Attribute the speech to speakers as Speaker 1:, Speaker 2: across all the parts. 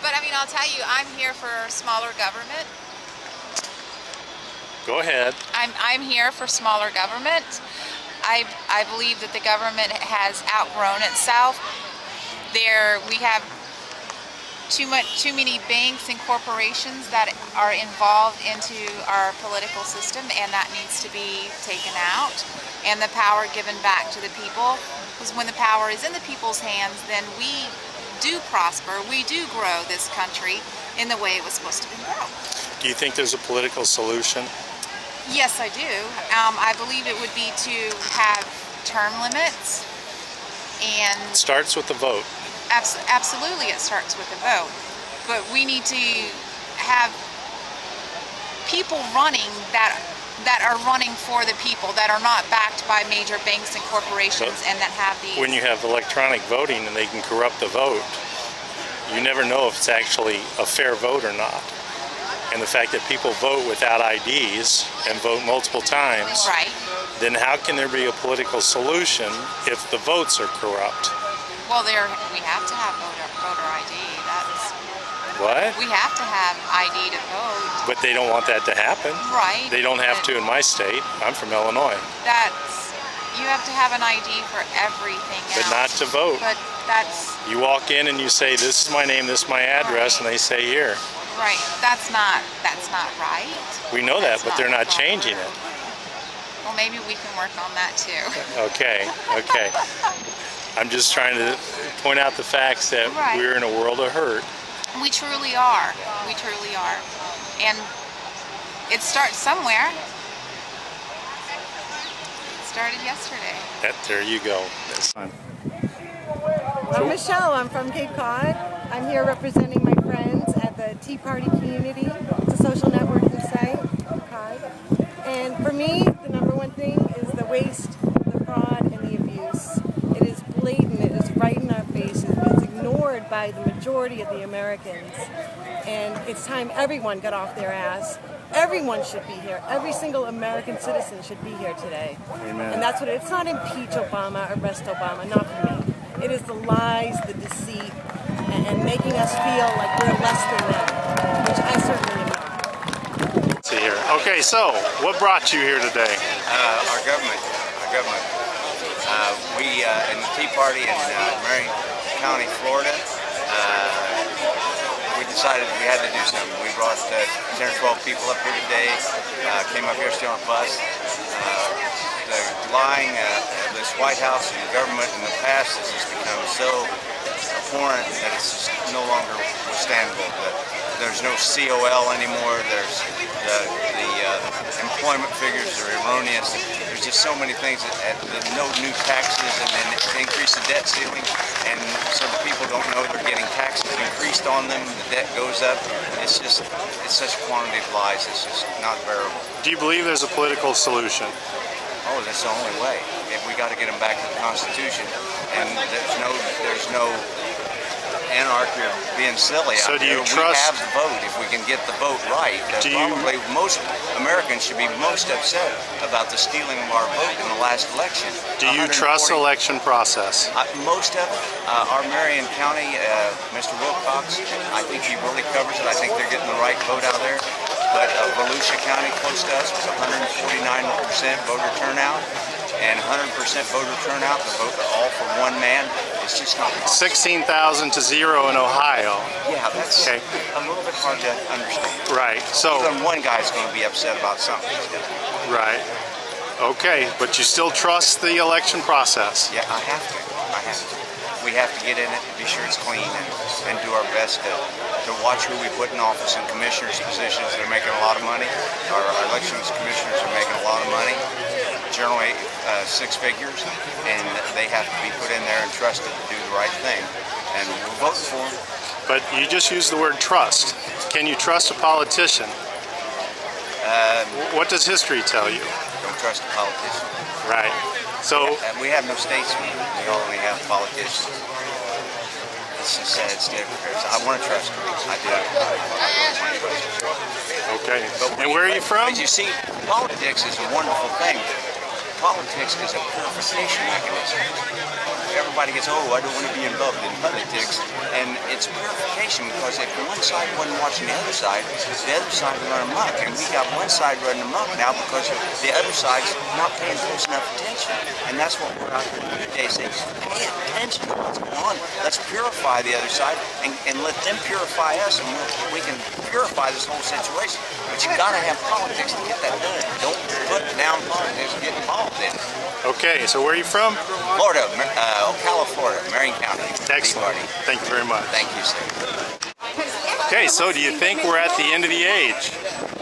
Speaker 1: But I mean, I'll tell you, I'm here for smaller government.
Speaker 2: Go ahead.
Speaker 1: I'm here for smaller government. I believe that the government has outgrown itself. We have too many banks and corporations that are involved into our political system, and that needs to be taken out, and the power given back to the people. Because when the power is in the people's hands, then we do prosper, we do grow this country in the way it was supposed to be grown.
Speaker 2: Do you think there's a political solution?
Speaker 1: Yes, I do. I believe it would be to have term limits, and
Speaker 2: It starts with the vote.
Speaker 1: absolutely it starts with a vote. But we need to have people running that are running for the people, that are not backed by major banks and corporations, and that have these.
Speaker 2: When you have electronic voting and they can corrupt the vote, you never know if it's actually a fair vote or not. And the fact that people vote without IDs and vote multiple times,
Speaker 1: Right.
Speaker 2: then how can there be a political solution if the votes are corrupt?
Speaker 1: Well, we have to have voter ID.
Speaker 2: What?
Speaker 1: We have to have ID to vote.
Speaker 2: But they don't want that to happen.
Speaker 1: Right.
Speaker 2: They don't have to in my state. I'm from Illinois.
Speaker 1: You have to have an ID for everything
Speaker 2: But
Speaker 1: else.
Speaker 2: not to vote.
Speaker 1: But that's
Speaker 2: You walk in and you say, this is my name, this is my address, and they say here.
Speaker 1: right. That's not right.
Speaker 2: We know that,
Speaker 1: That's
Speaker 2: but they're not
Speaker 1: proper.
Speaker 2: changing it.
Speaker 1: Well, maybe we can work on that too.
Speaker 2: Okay. I'm just trying to point out the facts that
Speaker 1: Right.
Speaker 2: we're in a world of hurt.
Speaker 1: We truly are. We truly are. And it starts somewhere. It started yesterday.
Speaker 2: There you go. That's fine.
Speaker 3: I'm Michelle. I'm from Cape Cod. I'm here representing my friends at the Tea Party community. It's a social networking site, Cape Cod. And for me, the number one thing is the waste, the fraud, and the abuse. It is blatant. It is right in our faces. It's ignored by the majority of the Americans. And it's time everyone got off their ass. Everyone should be here. Every single American citizen should be here today.
Speaker 2: Amen.
Speaker 3: And that's what it's not impeach Obama, arrest Obama, not for me. It is the lies, the deceit, and making us feel like we're less than them, which I certainly am not.
Speaker 2: Let's see here. Okay, so what brought you here today?
Speaker 4: Our government. We in the Tea Party in Marion County, Florida, we decided we had to do something. We brought 10 or 12 people up here today, came up here still on a bus. The lying of this White House and government in the past has just become so abhorrent that it's just no longer withstandable. There's no COL anymore. There's the employment figures are erroneous. There's just so many things that no new taxes, and then increase the debt ceiling, and so the people don't know they're getting taxes increased on them. The debt goes up. It's such a quantity of lies. It's just not bearable.
Speaker 2: Do you believe there's a political solution?
Speaker 4: Oh, that's the only way. We got to get them back to the Constitution, and there's no anarchy or being silly
Speaker 2: So
Speaker 4: out
Speaker 2: do
Speaker 4: there.
Speaker 2: you trust?
Speaker 4: We have the vote if we can get the vote right. Probably most Americans should be most upset about the stealing of our vote in the last election.
Speaker 2: Do you trust the election process?
Speaker 4: Most of it. Our Marion County, Mr. Wilcox, I think he really covers it. I think they're getting the right vote out there. But Volusia County, close to us, was 149% voter turnout, and 100% voter turnout to vote all for one man. It's just not possible.
Speaker 2: 16,000 to 0 in Ohio.
Speaker 4: Yeah, that's
Speaker 2: Okay.
Speaker 4: a little bit hard to understand.
Speaker 2: Right. So.
Speaker 4: Even one guy's going to be upset about something.
Speaker 2: Right. Okay, but you still trust the election process?
Speaker 4: Yeah, I have to. We have to get in it and be sure it's clean and do our best to watch who we put in office in commissioners' positions. They're making a lot of money. Our elections commissioners are making a lot of money, generally 6 figures, and they have to be put in there and trusted to do the right thing. And we're voting for them.
Speaker 2: But you just used the word trust. Can you trust a politician? What does history tell you?
Speaker 4: Don't trust a politician.
Speaker 2: Right. So
Speaker 4: We have no statesmen. We only have politicians. It's a sad state of affairs. I want to trust them. I do. I want to trust them.
Speaker 2: okay. And where are you from?
Speaker 4: As you see, politics is a wonderful thing. politics is a purification mechanism. Everybody gets, oh, I don't want to be involved in politics. And it's purification because if one side wasn't watching the other side would run amok. And we got one side running amok now because the other side's not paying close enough attention. And that's what we're out here today saying, pay attention to what's going on. Let's purify the other side and let them purify us, and we can purify this whole situation. But you got to have politics to get that done. Don't put down politics, get involved in it.
Speaker 2: Okay, so where are you from?
Speaker 4: Florida, Ocala, Florida, Marion County.
Speaker 2: Excellent. Thank you very much.
Speaker 4: Thank you, sir.
Speaker 2: Okay, so do you think we're at the end of the age?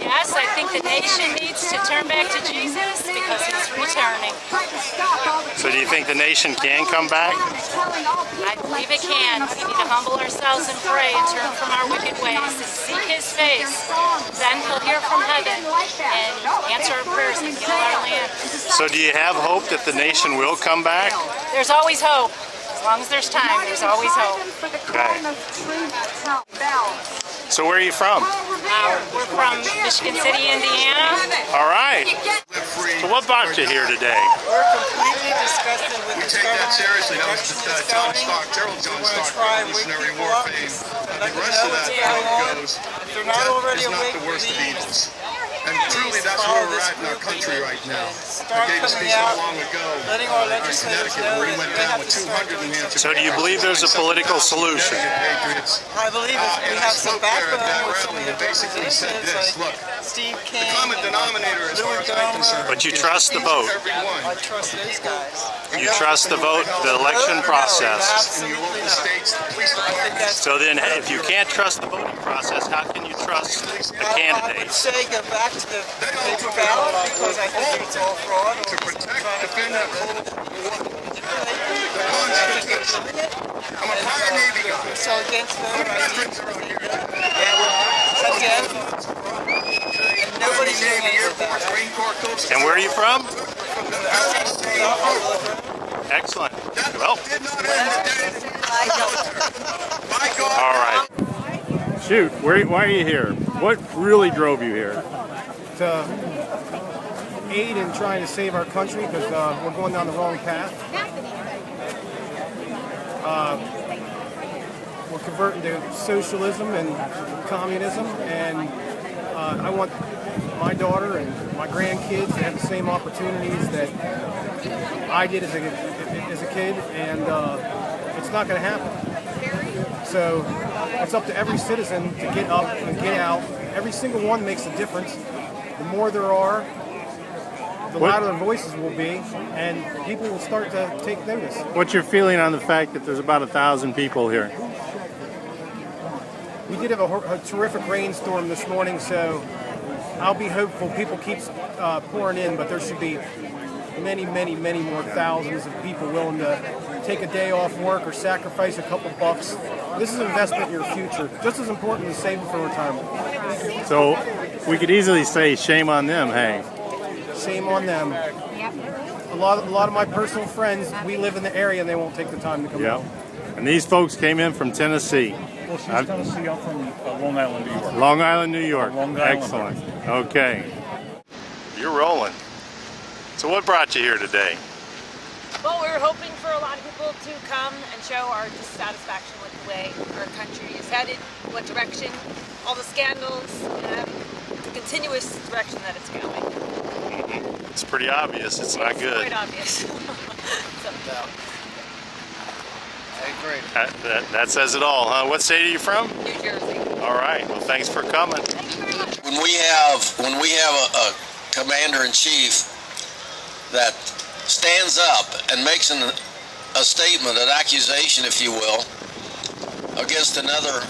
Speaker 5: Yes, I think the nation needs to turn back to Jesus because he's returning.
Speaker 2: So do you think the nation can come back?
Speaker 5: I believe it can. We need to humble ourselves and pray and turn from our wicked ways and seek his face. Then he'll hear from heaven and answer our prayers and heal our land.
Speaker 2: So do you have hope that the nation will come back?
Speaker 5: There's always hope. As long as there's time, there's always hope.
Speaker 2: Okay. So where are you from?
Speaker 5: We're from Michigan City, Indiana.
Speaker 2: All right. So what brought you here today?
Speaker 6: We're completely disgusted with
Speaker 7: We
Speaker 6: this
Speaker 7: take that
Speaker 6: government.
Speaker 7: seriously. That was John Stark, Gerald John Stark, Revolutionary War fame. The rest of that goes.
Speaker 6: If they're not already
Speaker 7: Death is not
Speaker 6: awake,
Speaker 7: the worst of
Speaker 6: please.
Speaker 7: evils. And truly, that's where we're at in our country right now. I gave a speech not long ago
Speaker 6: letting our
Speaker 7: in
Speaker 6: legislators
Speaker 7: Connecticut
Speaker 6: know
Speaker 7: where we
Speaker 6: that
Speaker 7: went
Speaker 6: they
Speaker 7: down
Speaker 6: have
Speaker 7: with
Speaker 6: to start
Speaker 7: 200
Speaker 6: doing
Speaker 7: enhanced.
Speaker 2: So do you believe there's a political solution?
Speaker 6: I believe if we
Speaker 7: And I
Speaker 6: have some
Speaker 7: spoke there at that
Speaker 6: backbone with some
Speaker 7: rally
Speaker 6: of
Speaker 7: and
Speaker 6: the
Speaker 7: basically said
Speaker 6: representatives
Speaker 7: this, look,
Speaker 6: like Steve
Speaker 7: the
Speaker 6: King,
Speaker 7: common denominator as far as I'm concerned
Speaker 2: But you
Speaker 7: is
Speaker 2: trust the
Speaker 7: each and
Speaker 2: vote.
Speaker 7: every one.
Speaker 6: I trust those guys.
Speaker 2: You trust the vote, the election process.
Speaker 7: In your local states, the police
Speaker 6: I think
Speaker 7: departments.
Speaker 6: that's
Speaker 2: So then if you can't trust the voting process, how can you trust the
Speaker 6: I would
Speaker 2: candidates?
Speaker 6: say go back to the paper ballot because I think it's all fraud.
Speaker 7: To protect, defend that whole I'm a prior Navy guy.
Speaker 6: So against them,
Speaker 7: I'm a
Speaker 6: I
Speaker 7: veteran around here.
Speaker 6: again, and nobody's doing
Speaker 7: Navy, Air
Speaker 6: anything about
Speaker 7: Force,
Speaker 6: it.
Speaker 7: Marine Corps, Coast
Speaker 2: And where are you from?
Speaker 6: That
Speaker 2: Excellent. Well,
Speaker 7: did not end today. My God.
Speaker 2: all right. Shoot, why are you here? What really drove you here?
Speaker 8: To aid in trying to save our country because we're going down the wrong path. We're converting to socialism and communism, and I want my daughter and my grandkids to have the same opportunities that I did as a kid, and it's not going to happen. So it's up to every citizen to get up and get out. Every single one makes a difference. The more there are, the louder their voices will be, and people will start to take notice.
Speaker 2: What's your feeling on the fact that there's about 1,000 people here?
Speaker 8: We did have a terrific rainstorm this morning, so I'll be hopeful. People keep pouring in, but there should be many, many, many more thousands of people willing to take a day off work or sacrifice a couple bucks. This is an investment in your future, just as important as saving for retirement.
Speaker 2: So we could easily say shame on them, hey?
Speaker 8: Shame on them. A lot of my personal friends, we live in the area, and they won't take the time to come
Speaker 2: Yep.
Speaker 8: out.
Speaker 2: And these folks came in from Tennessee.
Speaker 9: Well, she's Tennessee. I'm from Long Island, New York.
Speaker 2: Long Island, New York.
Speaker 9: Long Island.
Speaker 2: Excellent. Okay. You're rolling. So what brought you here today?
Speaker 10: Well, we were hoping for a lot of people to come and show our dissatisfaction with the way our country is headed, what direction, all the scandals, the continuous direction that it's going.
Speaker 2: It's pretty obvious. It's not
Speaker 10: It's
Speaker 2: good.
Speaker 10: quite obvious.
Speaker 2: That says it all, huh? What state are you from?
Speaker 10: New Jersey.
Speaker 2: All right. Well, thanks for coming.
Speaker 10: Thank you very much.
Speaker 11: When we have a commander-in-chief that stands up and makes a statement, an accusation, if you will, against another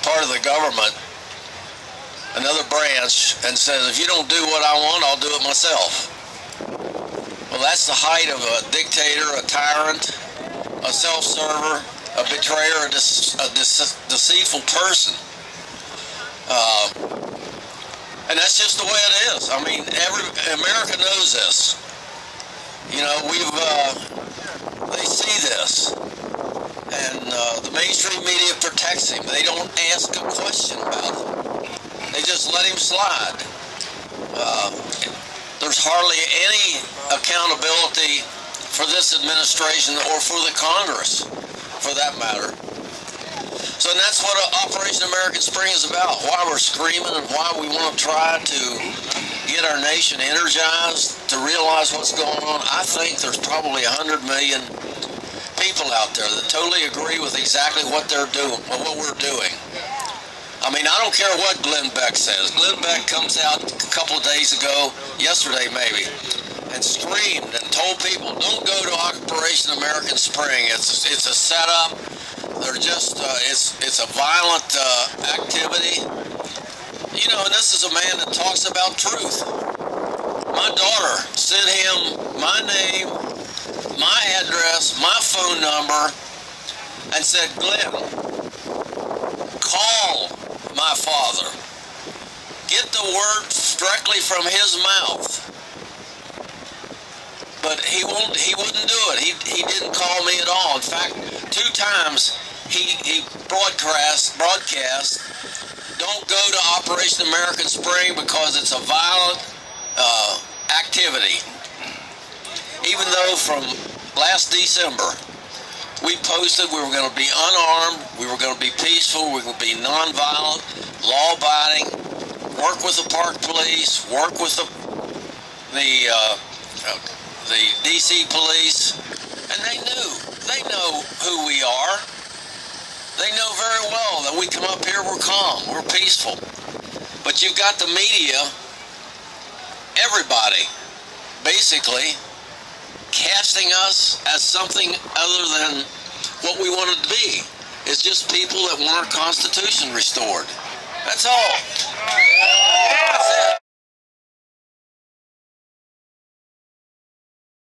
Speaker 11: part of the government, another branch, and says, if you don't do what I want, I'll do it myself. Well, that's the height of a dictator, a tyrant, a self-server, a betrayer, a deceitful person. And that's just the way it is. I mean, America knows this. You know, they see this. And the mainstream media protects him. They don't ask a question about it. They just let him slide. They're there's hardly any accountability for this administration or for the Congress, for that matter. So that's what Operation American Spring is about, why we're screaming and why we want to try to get our nation energized, to realize what's going on. I think there's probably 100 million people out there that totally agree with exactly what they're doing, what we're doing. I mean, I don't care what Glenn Beck says. Glenn Beck comes out a couple of days ago, yesterday maybe, and screamed and told people, don't go to Operation American Spring. It's a setup. They're just, it's a violent activity. You know, and this is a man that talks about truth. My daughter sent him my name, my address, my phone number, and said, Glenn, call my father. Get the words directly from his mouth. But he wouldn't do it. He didn't call me at all. In fact, 2 times he broadcast, don't go to Operation American Spring because it's a violent activity. Even though from last December, we posted we were going to be unarmed, we were going to be peaceful, we were going to be nonviolent, law-abiding, work with the park police, work with the DC police, and they know who we are. They know very well that we come up here, we're calm, we're peaceful. But you've got the media, everybody, basically, casting us as something other than what we wanted to be. It's just people that want our Constitution restored. That's all. That's it.